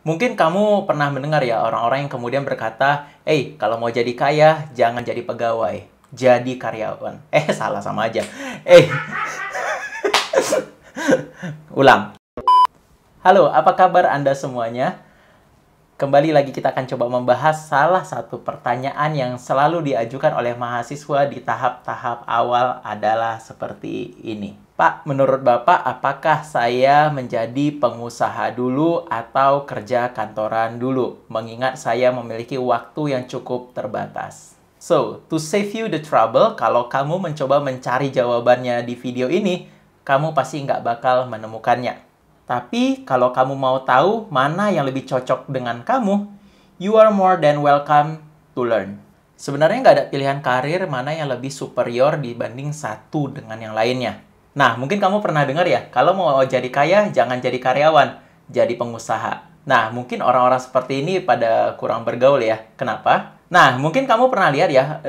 Mungkin kamu pernah mendengar ya orang-orang yang kemudian berkata, kalau mau jadi kaya, jangan jadi pegawai, jadi karyawan." Salah sama aja. Ulang. Halo, apa kabar Anda semuanya? Kembali lagi kita akan coba membahas salah satu pertanyaan yang selalu diajukan oleh mahasiswa di tahap-tahap awal adalah seperti ini. "Pak, menurut Bapak, apakah saya menjadi pengusaha dulu atau kerja kantoran dulu? Mengingat saya memiliki waktu yang cukup terbatas." So, to save you the trouble, kalau kamu mencoba mencari jawabannya di video ini, kamu pasti nggak bakal menemukannya. Tapi, kalau kamu mau tahu mana yang lebih cocok dengan kamu, you are more than welcome to learn. Sebenarnya nggak ada pilihan karir mana yang lebih superior dibanding satu dengan yang lainnya. Nah, mungkin kamu pernah dengar ya, kalau mau jadi kaya, jangan jadi karyawan, jadi pengusaha. Nah, mungkin orang-orang seperti ini pada kurang bergaul ya. Kenapa? Nah, mungkin kamu pernah lihat ya,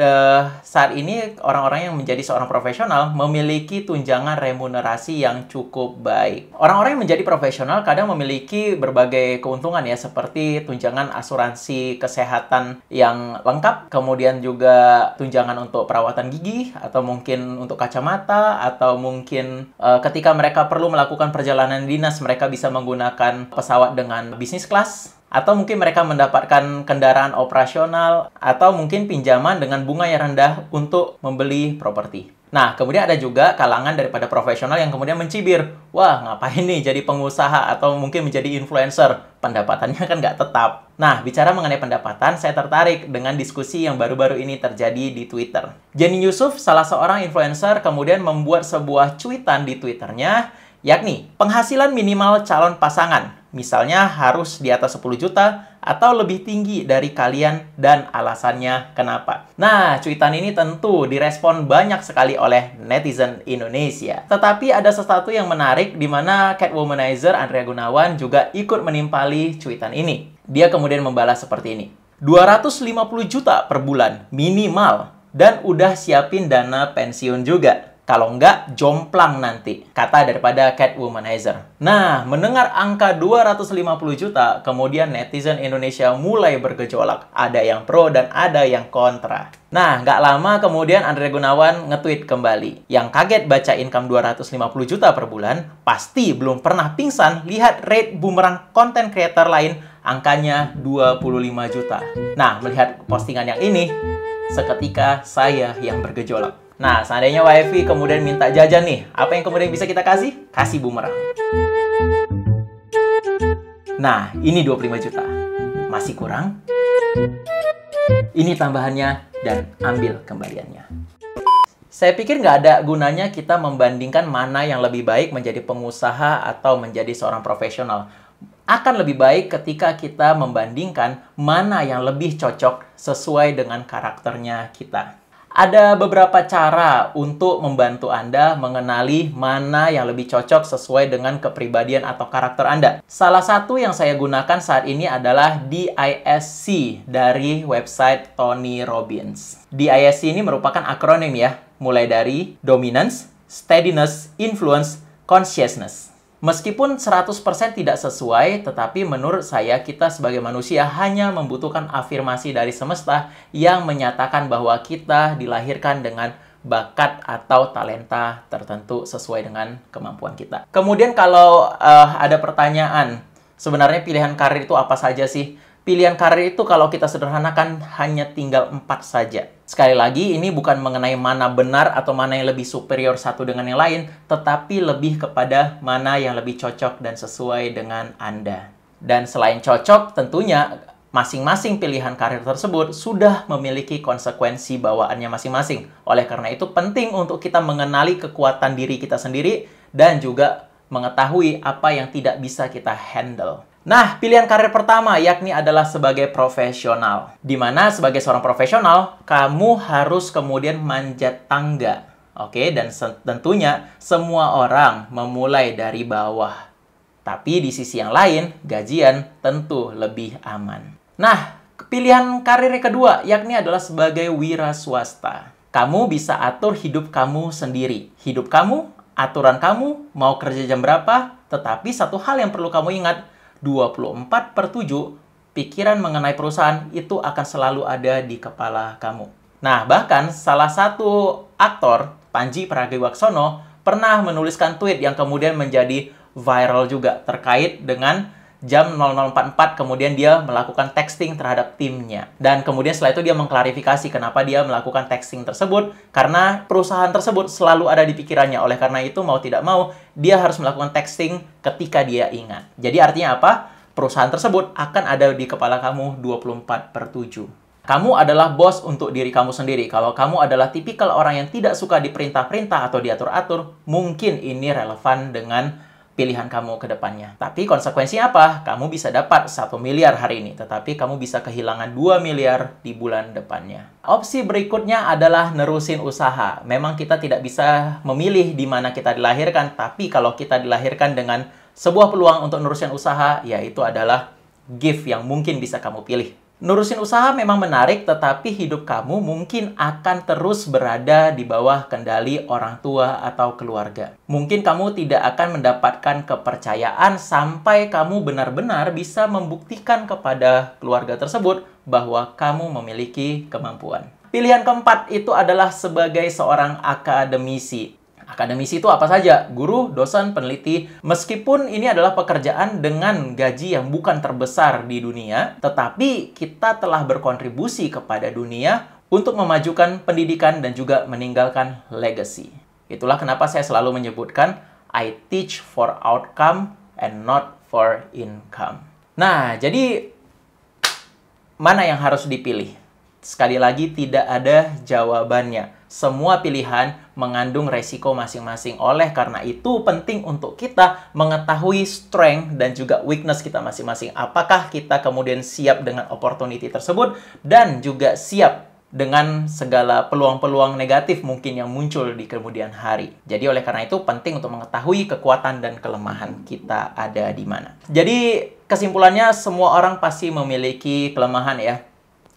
saat ini orang-orang yang menjadi seorang profesional memiliki tunjangan remunerasi yang cukup baik. Orang-orang yang menjadi profesional kadang memiliki berbagai keuntungan ya, seperti tunjangan asuransi kesehatan yang lengkap, kemudian juga tunjangan untuk perawatan gigi, atau mungkin untuk kacamata, atau mungkin ketika mereka perlu melakukan perjalanan dinas, mereka bisa menggunakan pesawat dengan bisnis class. Atau mungkin mereka mendapatkan kendaraan operasional, atau mungkin pinjaman dengan bunga yang rendah untuk membeli properti. Nah, kemudian ada juga kalangan daripada profesional yang kemudian mencibir, "Wah, ngapain nih jadi pengusaha atau mungkin menjadi influencer? Pendapatannya kan nggak tetap." Nah, bicara mengenai pendapatan, saya tertarik dengan diskusi yang baru-baru ini terjadi di Twitter. Jenny Yusuf, salah seorang influencer, kemudian membuat sebuah cuitan di Twitternya, yakni penghasilan minimal calon pasangan. Misalnya harus di atas 10 juta atau lebih tinggi dari kalian dan alasannya kenapa. Nah, cuitan ini tentu direspon banyak sekali oleh netizen Indonesia. Tetapi ada sesuatu yang menarik di mana Catwomanizer Andrea Gunawan juga ikut menimpali cuitan ini. Dia kemudian membalas seperti ini. 250 juta per bulan minimal dan udah siapin dana pensiun juga. Kalau nggak, jomplang nanti, kata daripada Catwomanizer. Nah, mendengar angka 250 juta, kemudian netizen Indonesia mulai bergejolak. Ada yang pro dan ada yang kontra. Nah, nggak lama kemudian Andrea Gunawan nge-tweet kembali. Yang kaget baca income 250 juta per bulan, pasti belum pernah pingsan lihat rate bumerang content creator lain, angkanya 25 juta. Nah, melihat postingan yang ini, seketika saya yang bergejolak. Nah, seandainya WiFi kemudian minta jajan nih, apa yang kemudian bisa kita kasih? Kasih bumerang. Nah, ini 25 juta. Masih kurang? Ini tambahannya dan ambil kembaliannya. Saya pikir nggak ada gunanya kita membandingkan mana yang lebih baik menjadi pengusaha atau menjadi seorang profesional. Akan lebih baik ketika kita membandingkan mana yang lebih cocok sesuai dengan karakternya kita. Ada beberapa cara untuk membantu Anda mengenali mana yang lebih cocok sesuai dengan kepribadian atau karakter Anda. Salah satu yang saya gunakan saat ini adalah DISC dari website Tony Robbins. DISC ini merupakan akronim ya, mulai dari Dominance, Steadiness, Influence, Consciousness. Meskipun 100% tidak sesuai, tetapi menurut saya kita sebagai manusia hanya membutuhkan afirmasi dari semesta yang menyatakan bahwa kita dilahirkan dengan bakat atau talenta tertentu sesuai dengan kemampuan kita. Kemudian kalau ada pertanyaan, sebenarnya pilihan karir itu apa saja sih? Pilihan karir itu kalau kita sederhanakan hanya tinggal 4 saja. Sekali lagi, ini bukan mengenai mana benar atau mana yang lebih superior satu dengan yang lain, tetapi lebih kepada mana yang lebih cocok dan sesuai dengan Anda. Dan selain cocok, tentunya masing-masing pilihan karir tersebut sudah memiliki konsekuensi bawaannya masing-masing. Oleh karena itu, penting untuk kita mengenali kekuatan diri kita sendiri dan juga mengetahui apa yang tidak bisa kita handle. Nah, pilihan karir pertama yakni adalah sebagai profesional. Di mana sebagai seorang profesional, kamu harus kemudian manjat tangga. Oke, dan tentunya semua orang memulai dari bawah. Tapi di sisi yang lain, gajian tentu lebih aman. Nah, pilihan karir yang kedua yakni adalah sebagai wira swasta. Kamu bisa atur hidup kamu sendiri. Hidup kamu, aturan kamu, mau kerja jam berapa, tetapi satu hal yang perlu kamu ingat, 24/7, pikiran mengenai perusahaan itu akan selalu ada di kepala kamu. Nah, bahkan salah satu aktor, Pandji Pragiwaksono, pernah menuliskan tweet yang kemudian menjadi viral juga terkait dengan jam 00.44 kemudian dia melakukan texting terhadap timnya. Dan kemudian setelah itu dia mengklarifikasi kenapa dia melakukan texting tersebut, karena perusahaan tersebut selalu ada di pikirannya. Oleh karena itu, mau tidak mau, dia harus melakukan texting ketika dia ingat. Jadi artinya apa? Perusahaan tersebut akan ada di kepala kamu 24/7. Kamu adalah bos untuk diri kamu sendiri. Kalau kamu adalah tipikal orang yang tidak suka diperintah-perintah atau diatur-atur, mungkin ini relevan dengan pilihan kamu ke depannya. Tapi konsekuensinya apa? Kamu bisa dapat 1 miliar hari ini, tetapi kamu bisa kehilangan 2 miliar di bulan depannya. Opsi berikutnya adalah nerusin usaha. Memang kita tidak bisa memilih di mana kita dilahirkan, tapi kalau kita dilahirkan dengan sebuah peluang untuk nerusin usaha, yaitu adalah gift yang mungkin bisa kamu pilih. Nerusin usaha memang menarik, tetapi hidup kamu mungkin akan terus berada di bawah kendali orang tua atau keluarga. Mungkin kamu tidak akan mendapatkan kepercayaan sampai kamu benar-benar bisa membuktikan kepada keluarga tersebut bahwa kamu memiliki kemampuan. Pilihan keempat itu adalah sebagai seorang akademisi. Akademisi itu apa saja? Guru, dosen, peneliti. Meskipun ini adalah pekerjaan dengan gaji yang bukan terbesar di dunia, tetapi kita telah berkontribusi kepada dunia untuk memajukan pendidikan dan juga meninggalkan legacy. Itulah kenapa saya selalu menyebutkan, I teach for outcome and not for income. Nah, jadi mana yang harus dipilih? Sekali lagi, tidak ada jawabannya. Semua pilihan mengandung resiko masing-masing. Oleh karena itu, penting untuk kita mengetahui strength dan juga weakness kita masing-masing. Apakah kita kemudian siap dengan opportunity tersebut dan juga siap dengan segala peluang-peluang negatif mungkin yang muncul di kemudian hari. Jadi oleh karena itu, penting untuk mengetahui kekuatan dan kelemahan kita ada di mana. Jadi kesimpulannya, semua orang pasti memiliki kelemahan ya.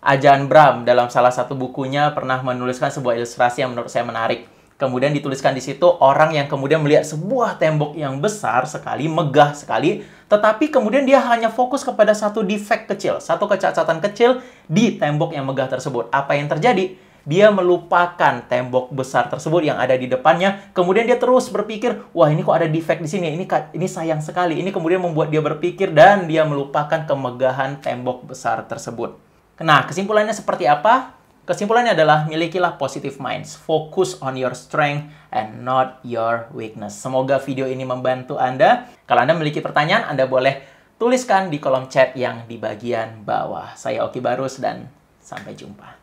Ajahn Brahm dalam salah satu bukunya pernah menuliskan sebuah ilustrasi yang menurut saya menarik. Kemudian dituliskan di situ orang yang kemudian melihat sebuah tembok yang besar sekali, megah sekali, tetapi kemudian dia hanya fokus kepada satu defect kecil, satu kecacatan kecil di tembok yang megah tersebut. Apa yang terjadi? Dia melupakan tembok besar tersebut yang ada di depannya. Kemudian dia terus berpikir, wah ini kok ada defect di sini, ini sayang sekali. Ini kemudian membuat dia berpikir dan dia melupakan kemegahan tembok besar tersebut. Nah, kesimpulannya seperti apa? Kesimpulannya adalah milikilah positive minds. Focus on your strength and not your weakness. Semoga video ini membantu Anda. Kalau Anda memiliki pertanyaan, Anda boleh tuliskan di kolom chat yang di bagian bawah. Saya Oki Barus dan sampai jumpa.